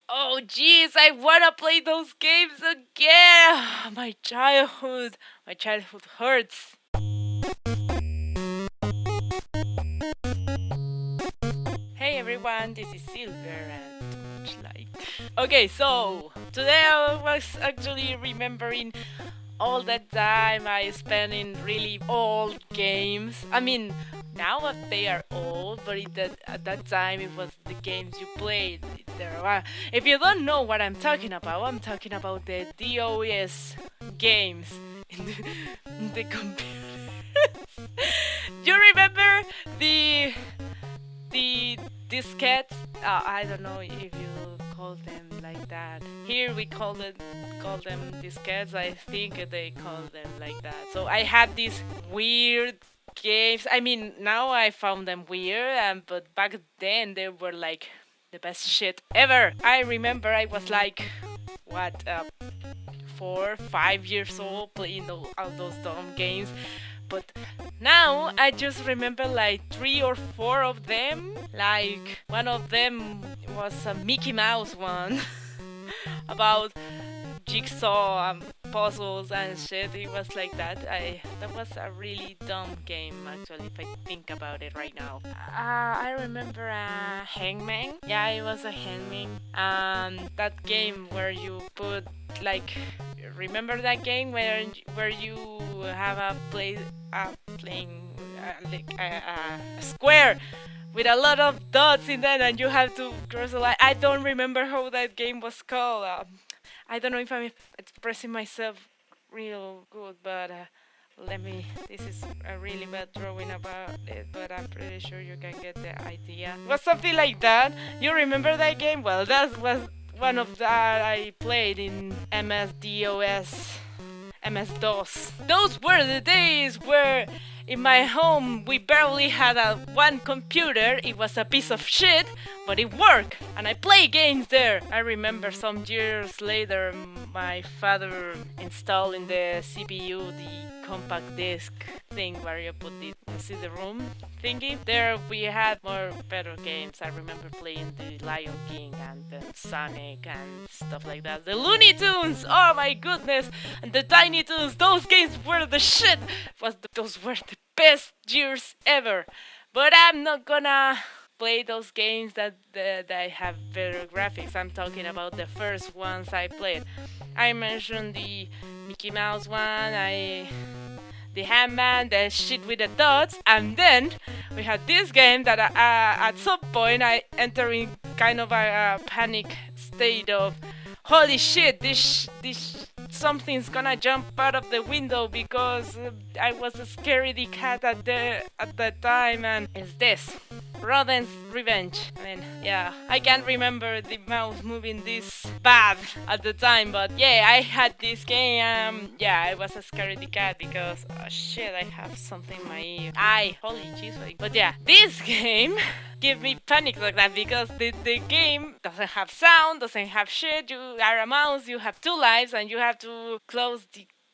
Oh jeez, I wanna play those games again. My childhood hurts. Hey everyone, this is Silver and much light. Okay, so today I was actually remembering all that time I spent in really old games. I mean, now they are old, but at that time it was the games you played. If you don't know what I'm talking about the DOS games in the computer. You remember the the diskettes? I don't know if you call them like that. Here we call them diskettes. I think they call them like that. So I had these weird games. I mean, now I found them weird, but back then they were like the best shit ever. I remember I was like, what, 4, 5 years old playing all those dumb games. But now I just remember like 3 or 4 of them. Like one of them was a Mickey Mouse one about jigsaw puzzles and shit. It was like that. That was a really dumb game actually. If I think about it right now, I remember Hangman. Yeah, it was a Hangman. That game where you put like. Remember that game where you have playing like a square with a lot of dots in that, and you have to cross the line. I don't remember how that game was called. I don't know if I'm expressing myself real good, but let me. This is a really bad drawing about it, but I'm pretty sure you can get the idea. It was something like that. You remember that game? Well, that was one of that I played in MS-DOS. Those were the days where in my home we barely had one computer. It was a piece of shit, but it worked, and I play games there. I remember some years later my father installed in the CPU the compact disc thing where you put the CD-ROM thingy. There we had more better games. I remember playing the Lion King and the Sonic and stuff like that. The Looney Tunes, oh my goodness, and the Tiny Toons. Those games were the shit. Those were the best years ever. But I'm not gonna play those games that have better graphics. I'm talking about the first ones I played. I mentioned the Mickey Mouse one, the Handman, the shit with the dots, and then we had this game that at some point I entered in kind of a panic state of holy shit, this something's gonna jump out of the window because I was a scaredy cat at that time, and it's this. Rodent's Revenge. I mean, yeah, I can't remember the mouse moving this bad at the time, but yeah, I had this game. Yeah, I was a scaredy cat because shit, I have something in my ear. Holy jeez. But yeah, this game give me panic like that because the game doesn't have sound, doesn't have shit. You are a mouse, you have 2 lives, and you have to close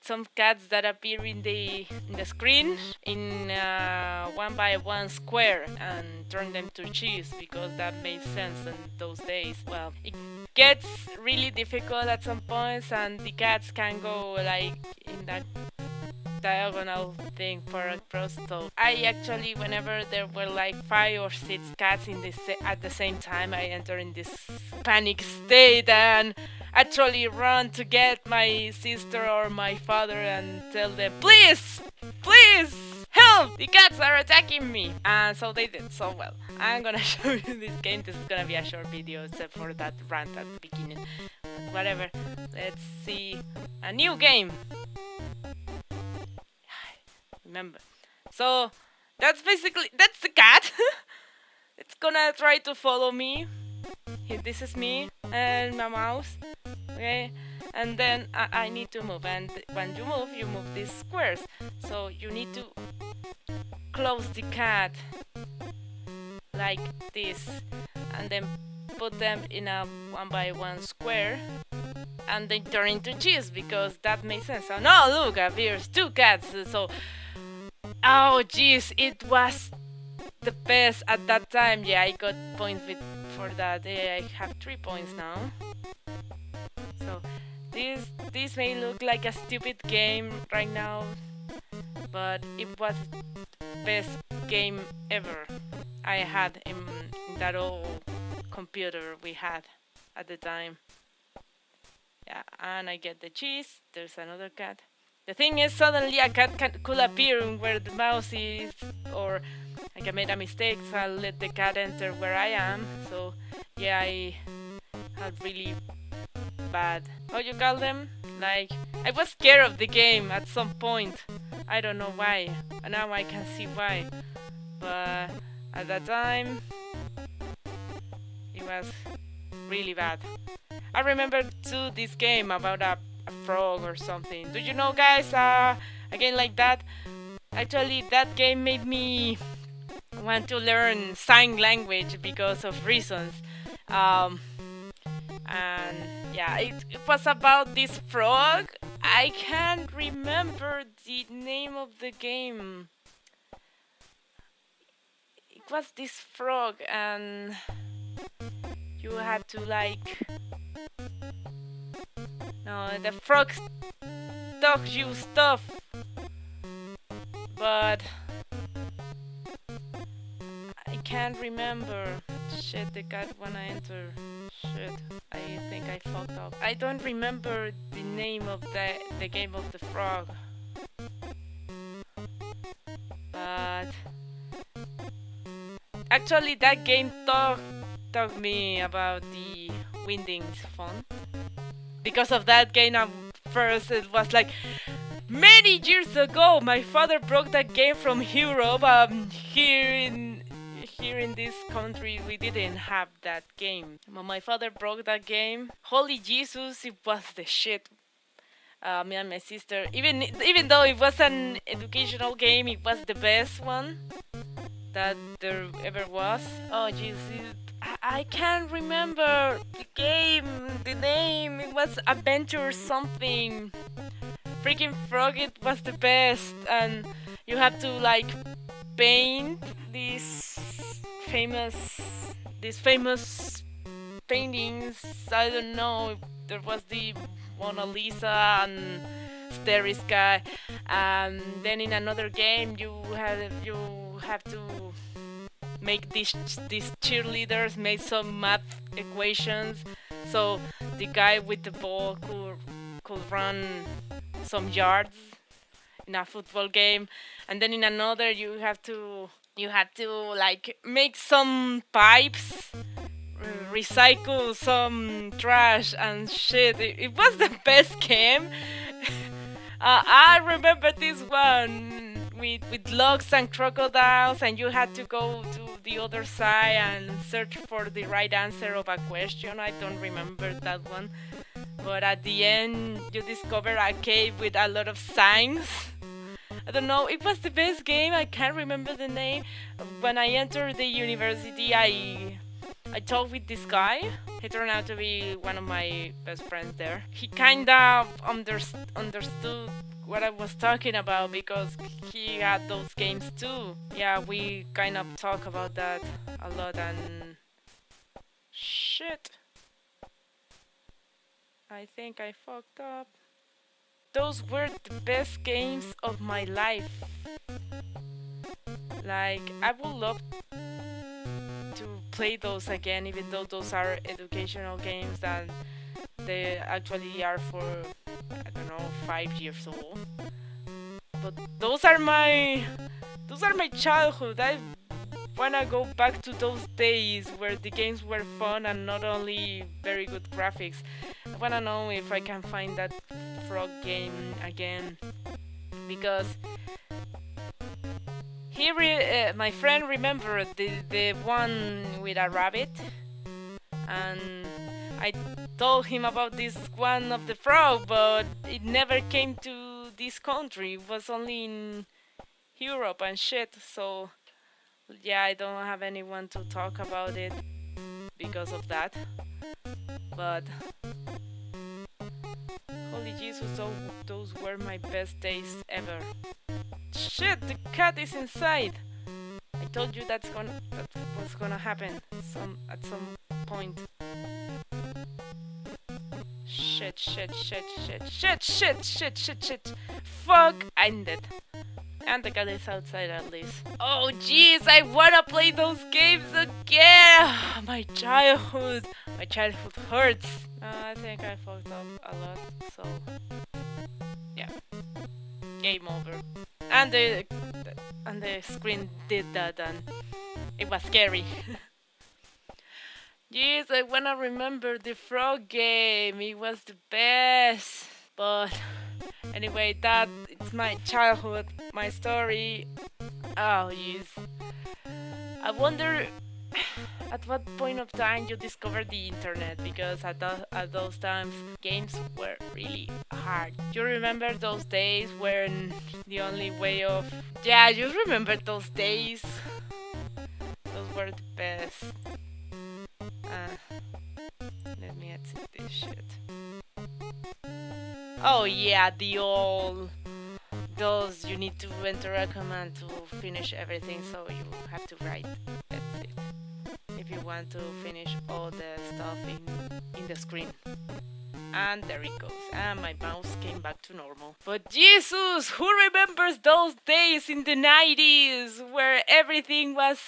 some cats that appear in the screen in 1 by 1 square and turn them to cheese because that made sense in those days. Well, it gets really difficult at some points, and the cats can go like in that diagonal thing for across. So I actually, whenever there were like 5 or 6 cats at the same time, I enter in this panic state and actually run to get my sister or my father and tell them, please, please, help! The cats are attacking me! And so they did. So well, I'm gonna show you this game. This is gonna be a short video except for that rant at the beginning. But whatever. Let's see a new game. Remember. So that's the cat. It's gonna try to follow me. This is me and my mouse. Okay, and then I need to move, and when you move these squares. So you need to close the cat like this, and then put them in a 1 by 1 square, and then turn into cheese because that makes sense. So no, look, appears 2 cats. So oh jeez, it was the best at that time. Yeah, I got points for that. I have 3 points now. So this may look like a stupid game right now, but it was the best game ever I had in that old computer we had at the time. Yeah, and I get the cheese. There's another cat. The thing is, suddenly a cat could appear where the mouse is, or like I made a mistake, so I'll let the cat enter where I am. So yeah, I had really bad, how you call them? Like, I was scared of the game at some point. I don't know why, and now I can see why. But at that time, it was really bad. I remember too this game about a frog or something. Do you know, guys, a game like that? Actually, that game made me want to learn sign language because of reasons. And yeah, it was about this frog. I can't remember the name of the game. It was this frog, and you had to like... No, the frog taught you stuff, but I can't remember. Shit, the cat wanna enter. Shit, I think I fucked up. I don't remember the name of the game of the frog. But actually that game taught me about the Windings font. Because of that game, first it was like many years ago. My father brought that game from Europe. Here in this country, we didn't have that game. When my father brought that game, holy Jesus, it was the shit. Me and my sister, even though it was an educational game, it was the best one that there ever was. Oh Jesus, I can't remember the game, the name. It was Adventure something. Freaking frog, it was the best, and you have to like paint these famous paintings. I don't know. There was the Mona Lisa and Starry Sky, and then in another game you have to make these cheerleaders make some math equations, so the guy with the ball could run some yards in a football game. And then in another you had to like make some pipes, recycle some trash and shit. It was the best game. I remember this one with logs and crocodiles, and you had to go to the other side and search for the right answer of a question. I don't remember that one, but at the end you discover a cave with a lot of signs. I don't know, it was the best game. I can't remember the name. When I entered the university, I talked with this guy. He turned out to be one of my best friends there. He kind of understood what I was talking about because he had those games too. Yeah, we kind of talk about that a lot, and shit, I think I fucked up. Those were the best games of my life. Like, I would love to play those again, even though those are educational games that they actually are for, I don't know, 5 years old. But those are my childhood. I wanna go back to those days where the games were fun and not only very good graphics. I wanna know if I can find that frog game again, because my friend remembered the one with a rabbit, and I told him about this one of the frog, but it never came to this country. It was only in Europe and shit. So yeah, I don't have anyone to talk about it because of that. But holy Jesus, those were my best days ever. Shit, the cat is inside. I told you that was gonna happen at some point? Shit, shit, shit, shit, shit, shit, shit, shit, shit. Fuck, I'm dead. And the cat is outside at least. Oh jeez, I wanna play those games again! My childhood hurts. I think I fucked up a lot, so yeah. Game over. And the screen did that and it was scary. Jeez, I wanna remember the frog game. It was the best. But anyway, that it's my childhood, my story. Oh jeez. I wonder at what point of time you discovered the internet, because at those times games were really hard. You remember those days when the only way of... Yeah, you remember those days? Those were the best. Let me exit this shit. Oh yeah, the old... Those you need to enter a command to finish everything, so you have to write. That's it. If you want to finish all the stuff in the screen. And there it goes. And my mouse came back to normal. But Jesus, who remembers those days in the 90s where everything was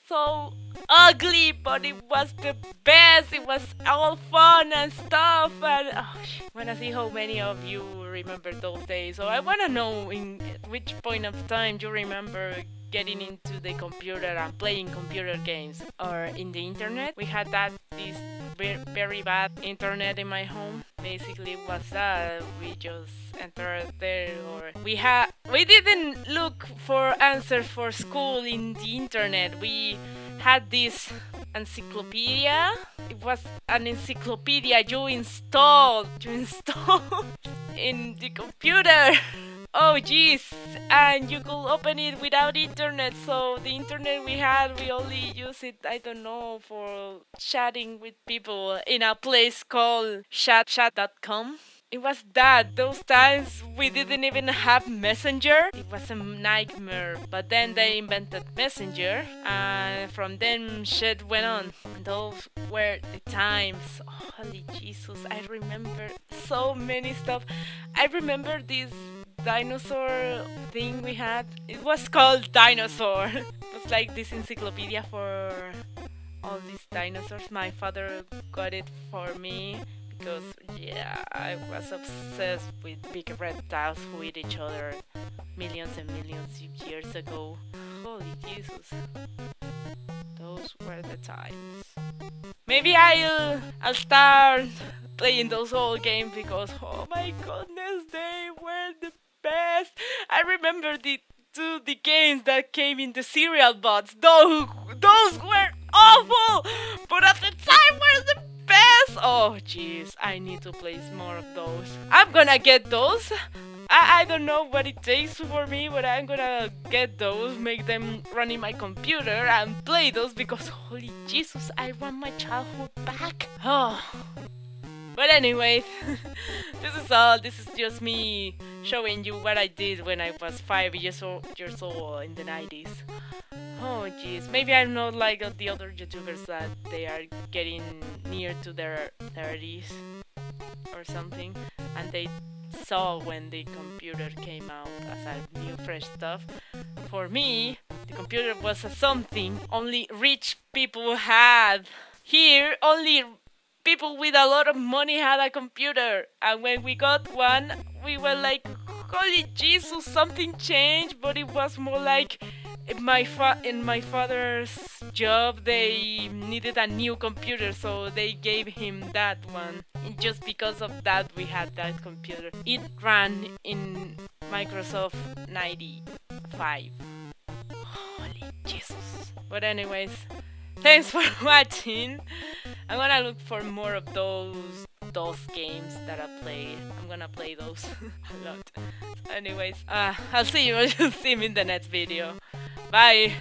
so ugly, but it was the best. It was all fun and stuff. And oh, I wanna see how many of you remember those days. So I wanna know in which point of time you remember getting into the computer and playing computer games or in the internet. We had this very bad internet in my home. Basically was that we just entered there, or we didn't look for answers for school in the internet. We had this encyclopedia. It was an encyclopedia you installed in the computer. Oh jeez, and you could open it without internet, so the internet we had, we only use it, I don't know, for chatting with people in a place called chat.com. It was that. Those times we didn't even have Messenger. It was a nightmare. But then they invented Messenger, and from then shit went on. Those were the times. Holy Jesus, I remember so many stuff. I remember this dinosaur thing we had. It was called Dinosaur. It was like this encyclopedia for all these dinosaurs. My father got it for me because, yeah, I was obsessed with big reptiles who eat each other millions and millions of years ago. Holy Jesus. Those were the times. Maybe I'll start playing those old games because, oh my goodness, they were the best. I remember the games that came in the cereal box. Those were awful, but at the time were the best. Oh jeez, I need to play more of those. I'm gonna get those. I don't know what it takes for me, but I'm gonna get those, make them run in my computer and play those because holy Jesus, I want my childhood back. Oh. But anyway, this is all. This is just me showing you what I did when I was 5 years old in the 90s. Oh jeez, maybe I'm not like the other YouTubers that they are getting near to their 30s or something, and they saw when the computer came out as a new fresh stuff. For me, the computer was a something only rich people had. Here, only people with a lot of money had a computer, and when we got one, we were like, holy Jesus, something changed. But it was more like in my father's job, they needed a new computer, so they gave him that one. And just because of that, we had that computer. It ran in Microsoft 95. Holy Jesus. But anyways, thanks for watching. I'm gonna look for more of those games that I played. I'm gonna play those a lot. So anyways, I'll see you in the next video. Bye!